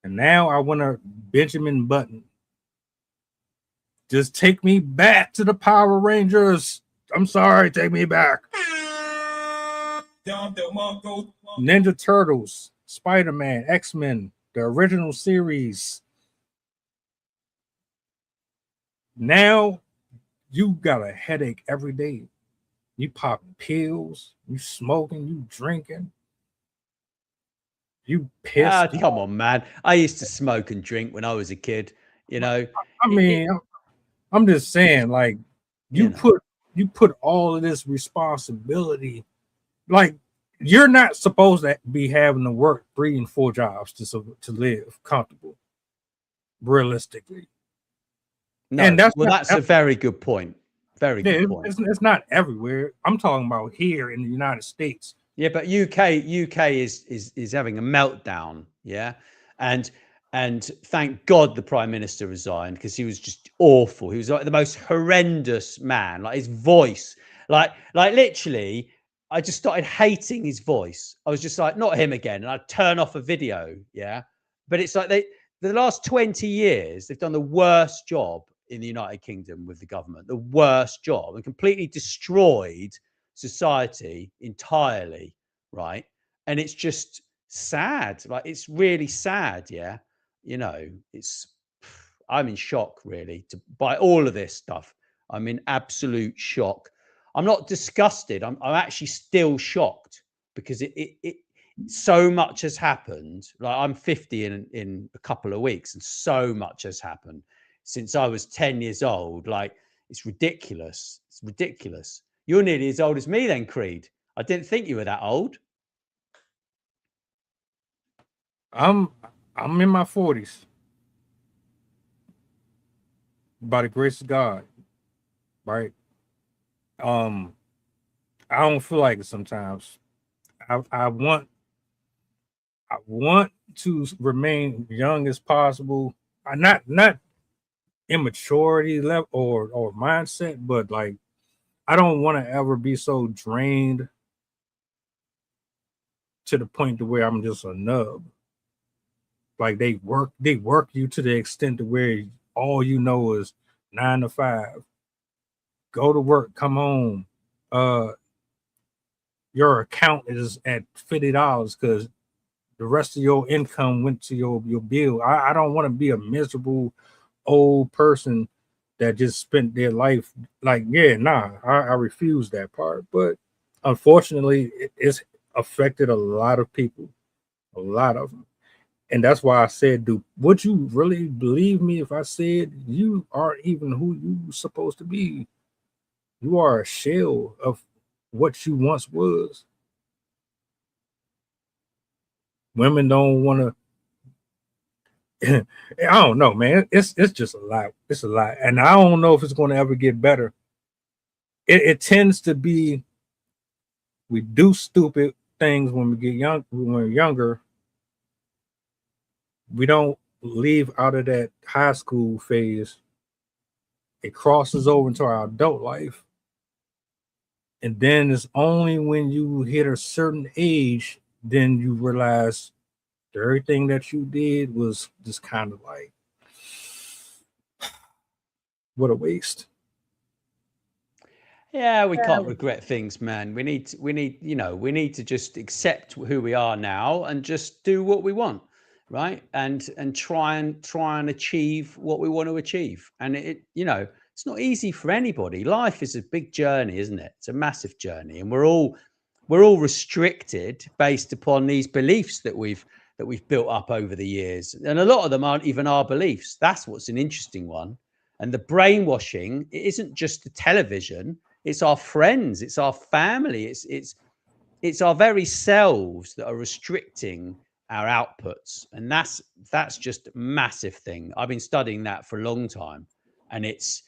and now I want a Benjamin Button. Just take me back to the Power Rangers. I'm sorry, take me back. Ninja Turtles, Spider-Man, X-Men, the original series. Now you got a headache every day. You popping pills, you smoking, you drinking, you pissed. Come on, man. I used to smoke and drink when I was a kid, you know. I mean, I'm just saying, like, you put all of this responsibility, like, you're not supposed to be having to work 3 and 4 jobs to live comfortable, realistically. No, and that's a very good point. Very good point. It's not everywhere. I'm talking about here in the United States. Yeah, but UK is having a meltdown. Yeah, and thank God the Prime Minister resigned, because he was just awful. He was like the most horrendous man. Like his voice, like literally, I just started hating his voice. I was just like, not him again, and I'd turn off a video. Yeah, but it's like the last 20 years they've done the worst job in the United Kingdom with the government, the worst job, and completely destroyed society entirely, right? And it's just sad. Like, it's really sad. Yeah, you know, I'm in shock, really, by all of this stuff. I'm in absolute shock. I'm not disgusted. I'm actually still shocked, because it so much has happened. Like, I'm 50 in a couple of weeks, and so much has happened since I was 10 years old. Like, it's ridiculous. It's ridiculous. You're nearly as old as me then, Creed. I didn't think you were that old. I'm in my 40s. By the grace of God. Right? I don't feel like it sometimes. I want to remain young as possible. Not immaturity level or mindset, but like, I don't want to ever be so drained to the point to where I'm just a nub. Like, they work you to the extent to where all you know is 9 to 5. Go to work, come home. Your account is at $50 because the rest of your income went to your bill. I don't want to be a miserable old person that just spent their life like, I refuse that part. But unfortunately, it's affected a lot of people, a lot of them. And that's why I said, would you really believe me if I said you aren't even who you supposed to be? You are a shell of what you once was. Women don't want to. I don't know, man. It's just a lot. It's a lot, and I don't know if it's going to ever get better. It tends to be we do stupid things when we get young. When we're younger, we don't leave out of that high school phase. It crosses over into our adult life. And then it's only when you hit a certain age, then you realize everything that you did was just kind of like, what a waste. Yeah, we can't regret things, man. We need, we need to just accept who we are now and just do what we want, right? And try and achieve what we want to achieve. And it's not easy for anybody. Life is a big journey, isn't it? It's a massive journey, and we're all restricted based upon these beliefs that we've built up over the years, and a lot of them aren't even our beliefs. That's what's an interesting one. And the brainwashing, it isn't just the television. It's our friends, it's our family, it's our very selves that are restricting our outputs. And that's just a massive thing. I've been studying that for a long time, and it's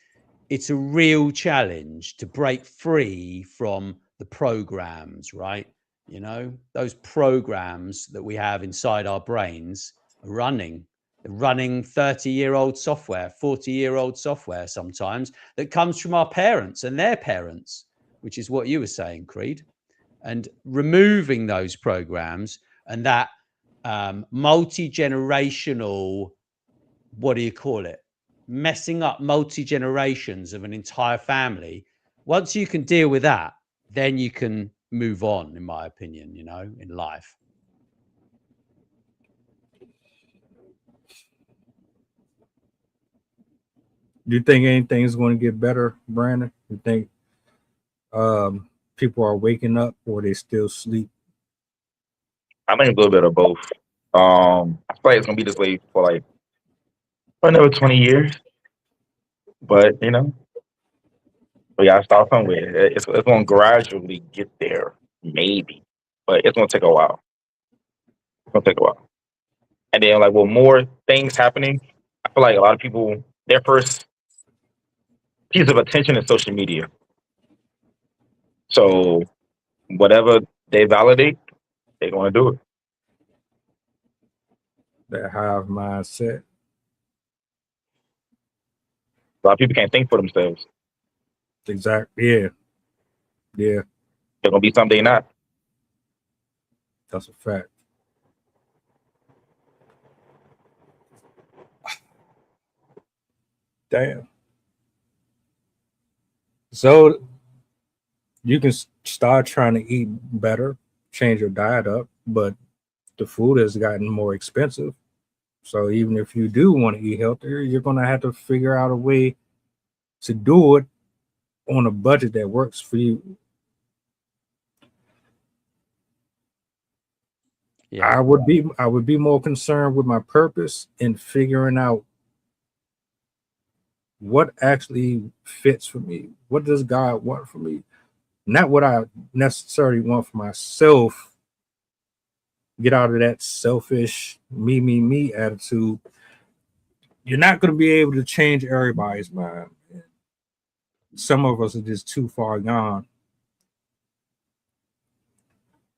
a real challenge to break free from the programs, right? Those programs that we have inside our brains are running 30-year-old software, 40-year-old software sometimes, that comes from our parents and their parents, which is what you were saying, Creed. And removing those programs and that multi-generational, what do you call it? Messing up multi-generations of an entire family. Once you can deal with that, then you can move on, in my opinion, in life. Do you think anything's going to get better, Brandon? You think people are waking up or they still sleep? I think a little bit of both. I feel like it's gonna be this way for like another 20 years, but we gotta start somewhere. It's gonna gradually get there, maybe, but it's gonna take a while. It's gonna take a while, and then like with more things happening, I feel like a lot of people their first piece of attention is social media. So whatever they validate, they're gonna do it. That hive mindset. A lot of people can't think for themselves. Exactly. Yeah. Yeah. They're gonna be something they're not. That's a fact. Damn. So you can start trying to eat better, change your diet up, but the food has gotten more expensive. So even if you do want to eat healthier, you're going to have to figure out a way to do it on a budget that works for you. Yeah. I would be more concerned with my purpose and figuring out what actually fits for me. What does God want for me? Not what I necessarily want for myself. Get out of that selfish me attitude. You're not going to be able to change everybody's mind. Some of us are just too far gone.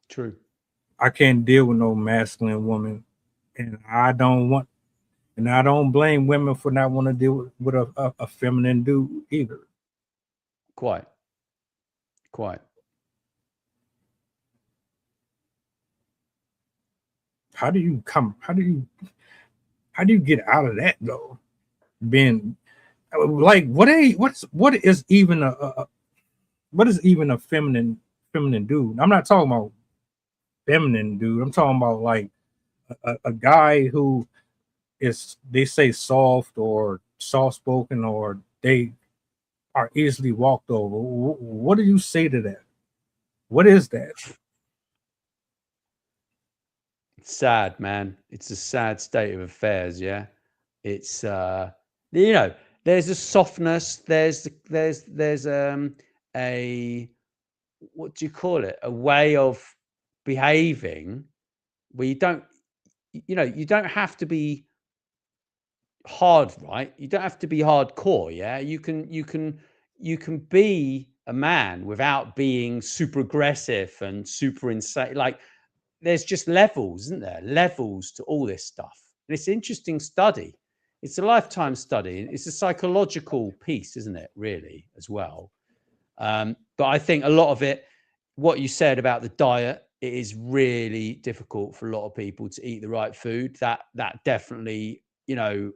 True. I can't deal with no masculine woman, and I don't blame women for not wanting to deal with a feminine dude either. Quite. How do you get out of that though? Being like what is even a feminine dude? I'm not talking about feminine dude. I'm talking about like a guy who is, they say, soft or soft spoken, or they are easily walked over. What do you say to that? What is that? sad, man. It's a sad state of affairs. Yeah, it's you know, there's a softness. There's a, what do you call it? A way of behaving where you don't, you know, you don't have to be hard, right? You don't have to be hardcore. Yeah, you can be a man without being super aggressive and super insane. Like, there's just levels, isn't there? Levels to all this stuff. And it's an interesting study. It's a lifetime study. It's a psychological piece, isn't it? Really, as well. But I think a lot of it, what you said about the diet, it is really difficult for a lot of people to eat the right food. That definitely, you know,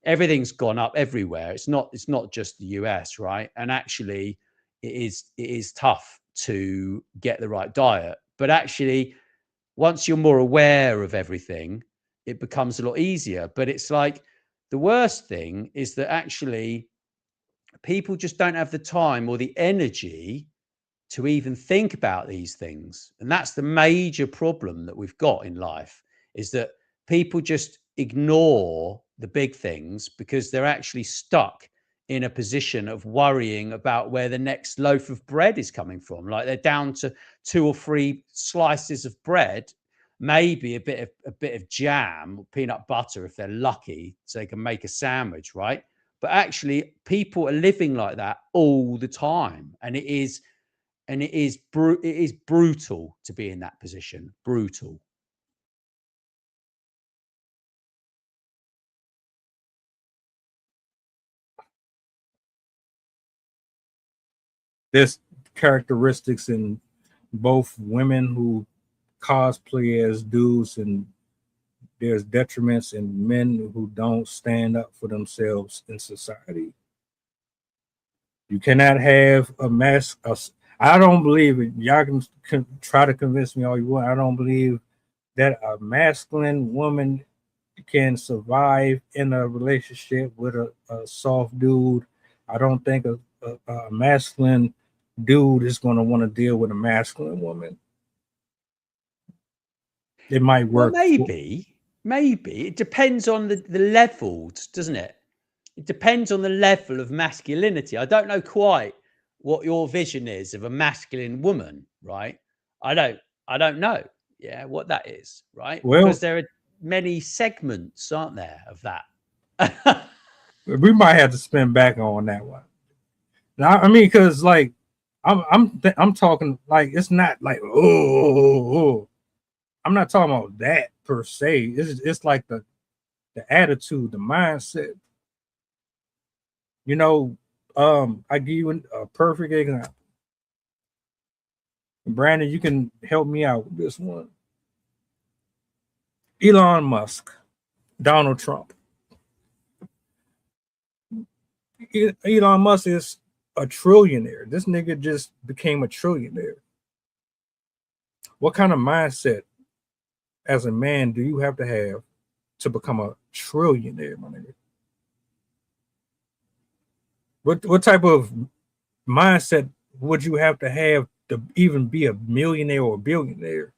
everything's gone up everywhere. It's not just the US, right? And actually, it is tough to get the right diet. But actually, once you're more aware of everything, it becomes a lot easier. But it's like, the worst thing is that actually people just don't have the time or the energy to even think about these things. And that's the major problem that we've got in life, is that people just ignore the big things because they're actually stuck in a position of worrying about where the next loaf of bread is coming from. Like, they're down to 2 or 3 slices of bread, maybe a bit of jam or peanut butter if they're lucky, so they can make a sandwich, right? But actually, people are living like that all the time, and it is brutal to be in that position. Brutal. There's characteristics in both women who cosplay as dudes, and there's detriments in men who don't stand up for themselves in society. You cannot have a mask. I don't believe it. Y'all can try to convince me all you want. I don't believe that a masculine woman can survive in a relationship with a soft dude. I don't think a masculine dude is going to want to deal with a masculine woman. It might work. Well, maybe it depends on the levels, doesn't it? It depends on the level of masculinity. I don't know quite what your vision is of a masculine woman, right? I don't know, yeah, what that is, right? Well, because there are many segments, aren't there, of that? We might have to spin back on that one. Now, I mean, because like I'm talking like, it's not like oh, I'm not talking about that per se. It's like the attitude, the mindset. You know, I give you a perfect example. Brandon, you can help me out with this one. Elon Musk, Donald Trump. Elon Musk is a trillionaire. This nigga just became a trillionaire. What kind of mindset as a man do you have to become a trillionaire, my nigga? What type of mindset would you have to even be a millionaire or a billionaire?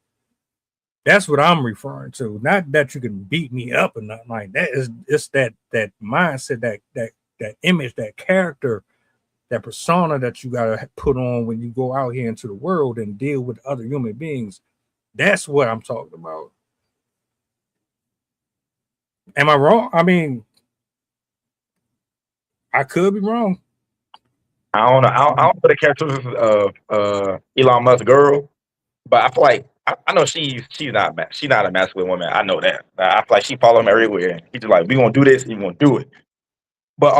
That's what I'm referring to. Not that you can beat me up or nothing like that. It's that mindset, that image, that character, that persona that you gotta put on when you go out here into the world and deal with other human beings. That's what I'm talking about. Am I wrong? I mean, I could be wrong. I don't know. I don't know the characteristics of Elon Musk's girl, but I feel like I know she's not a masculine woman. I know that. I feel like she follow him everywhere. He's just like, we gonna do this, we gonna do it. But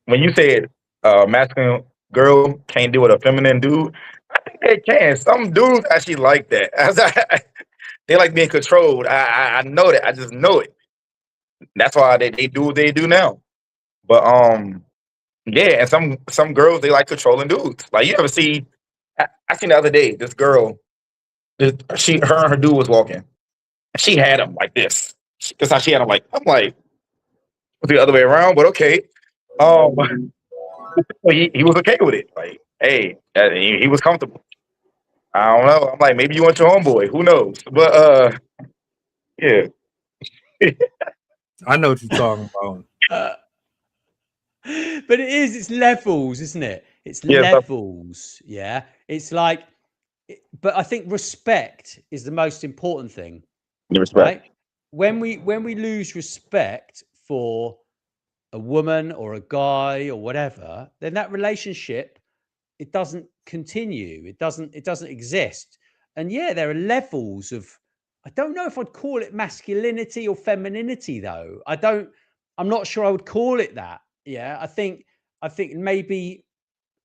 when you said masculine girl can't deal with a feminine dude, I think they can. Some dudes actually like that. They like being controlled. I know that. I just know it. That's why they do what they do now. But yeah, and some girls, they like controlling dudes. Like, you ever see? I seen the other day this girl. Her and her dude was walking. She had him like this. That's how she had him. Like, I'm like, the other way around, but okay. He was okay with it. Like, hey, he was comfortable. I don't know. I'm like, maybe you want your homeboy. Who knows? But yeah, I know what you're talking about. Uh, but it's levels, isn't it? It's yeah, so, levels. Yeah. It's like, but I think respect is the most important thing, respect. right? When we lose respect for a woman or a guy or whatever, then that relationship, it doesn't continue. It doesn't exist. And yeah, there are levels of, I don't know if I'd call it masculinity or femininity though. I'm not sure I would call it that. Yeah. I think maybe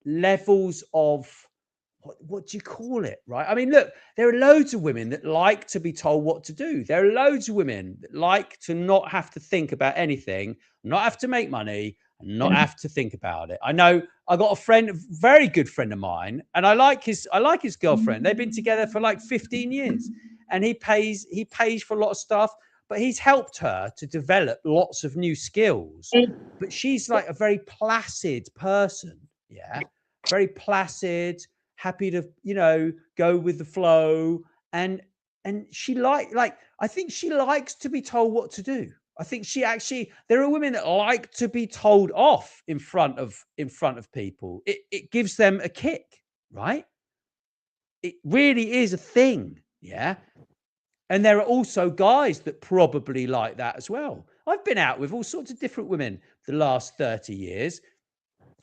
levels of, what do you call it, right? I mean, look, there are loads of women that like to be told what to do. There are loads of women that like to not have to think about anything, not have to make money, and not have to think about it. I know I got a friend, a very good friend of mine, and I like his girlfriend. They've been together for like 15 years, and he pays for a lot of stuff, but he's helped her to develop lots of new skills. But she's like a very placid person, yeah, very placid, happy to, go with the flow. And she I think she likes to be told what to do. I think there are women that like to be told off in front of people. It gives them a kick, right? It really is a thing. Yeah. And there are also guys that probably like that as well. I've been out with all sorts of different women the last 30 years,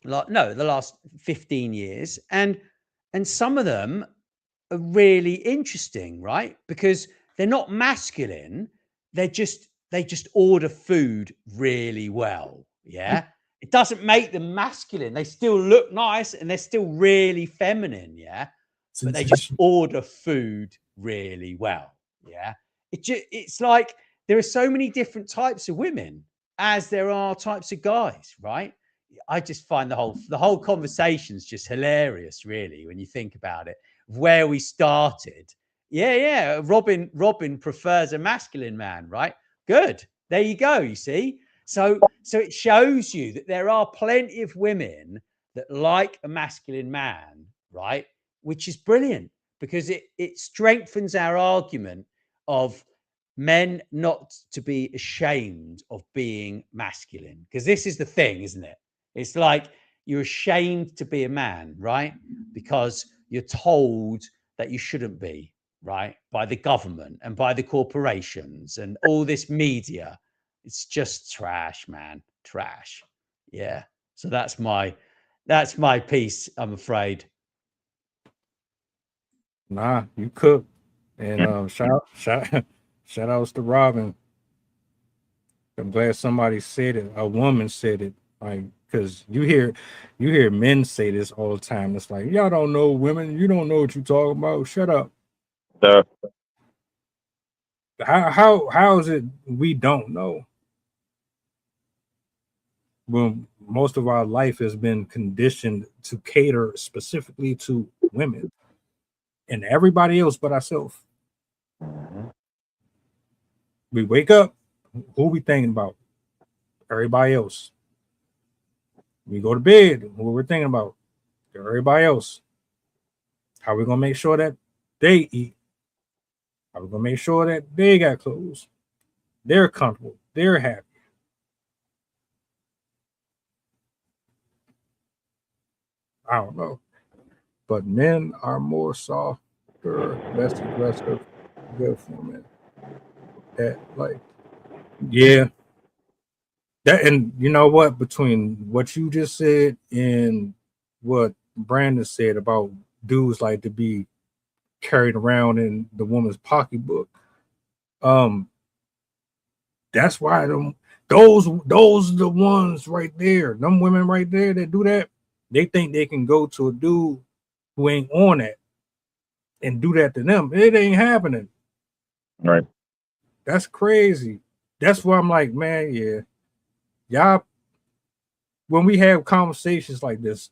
the last 15 years. And some of them are really interesting, right? Because they're not masculine. They just order food really well. Yeah. It doesn't make them masculine. They still look nice and they're still really feminine. Yeah. But they just order food really well. Yeah. It's like there are so many different types of women as there are types of guys, right? I just find the whole conversation's just hilarious, really, when you think about it. Where we started, yeah. Robin prefers a masculine man, right? Good. There you go. You see, so it shows you that there are plenty of women that like a masculine man, right? Which is brilliant because it strengthens our argument of men not to be ashamed of being masculine, because this is the thing, isn't it? It's like you're ashamed to be a man, right? Because you're told that you shouldn't be, right? By the government and by the corporations and all this media. It's just trash, man. Trash. Yeah. So that's my piece, I'm afraid. Nah, you cook. And shout outs to Robin. I'm glad somebody said it. A woman said it. Like, because you hear men say this all the time. It's like, y'all don't know women. You don't know what you're talking about. Shut up. So, How is it we don't know? Well, most of our life has been conditioned to cater specifically to women and everybody else but ourselves. We wake up, who we thinking about? Everybody else. We go to bed, who we're thinking about? Everybody else. How we gonna make sure that they eat? How we gonna make sure that they got clothes? They're comfortable. They're happy. I don't know. But men are more softer, less aggressive, good for men. That like, yeah. That, and you know what? Between what you just said and what Brandon said about dudes like to be carried around in the woman's pocketbook, that's why those are the ones right there. Them women right there that do that, they think they can go to a dude who ain't on that and do that to them. It ain't happening. right. That's crazy. That's why I'm like, man, yeah. Y'all, when we have conversations like this,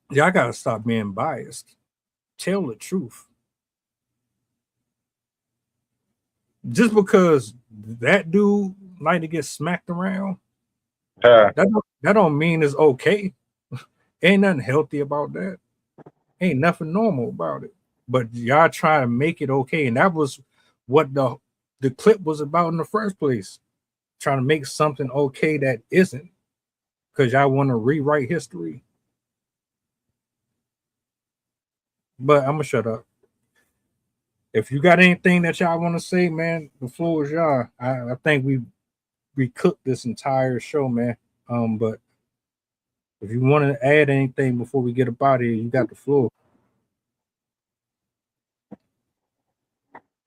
y'all gotta stop being biased. Tell the truth. Just because that dude like to get smacked around, that don't mean it's okay. Ain't nothing healthy about that. Ain't nothing normal about it. But y'all try to make it okay. And that was what the clip was about in the first place. Trying to make something okay that isn't. Because y'all want to rewrite history. But I'm gonna shut up. If you got anything that y'all want to say, man, the floor is y'all. I think we cooked this entire show, man. But if you want to add anything before we get up out of here, you got the floor.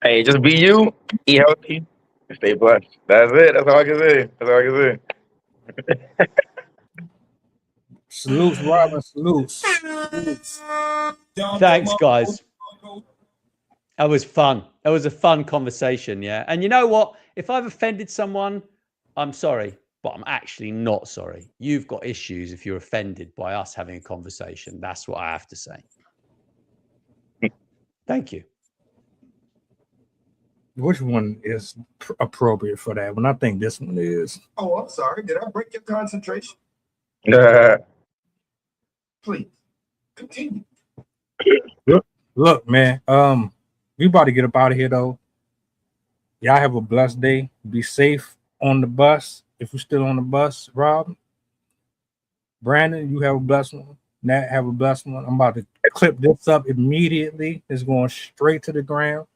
Hey, just be you, eat healthy, and stay blessed. That's it. That's all I can say. That's all I can say. Salutes, Robin. Salutes. Thanks, guys. That was fun. That was a fun conversation, yeah. And you know what? If I've offended someone, I'm sorry, but I'm actually not sorry. You've got issues if you're offended by us having a conversation. That's what I have to say. Thank you. Which one is appropriate for that one? I think this one is. Oh, I'm sorry. Did I break your concentration? Please, continue. Look, man. We about to get up out of here though. Y'all have a blessed day. Be safe on the bus. If you're still on the bus, Rob, Brandon, you have a blessed one. Nat, have a blessed one. I'm about to clip this up immediately. It's going straight to the ground.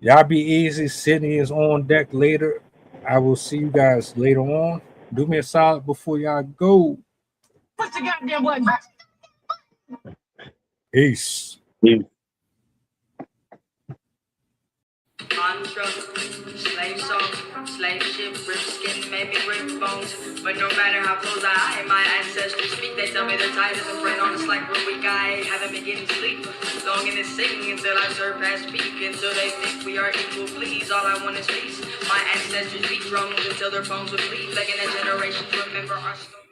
Y'all be easy. Sydney is on deck later. I will see you guys later on. Do me a solid before y'all go. Push the goddamn button. Peace. Construct, slave song, slave ship, rip skin, maybe rip bones. But no matter how close I am, my ancestors speak. They tell me they're tired as a friend on us like we're weak. I haven't been getting sleep. Longing to sing until I surpass peak. Until they think we are equal, please. All I want is peace. My ancestors beat drums until their bones would bleed. Begging that generations remember our story.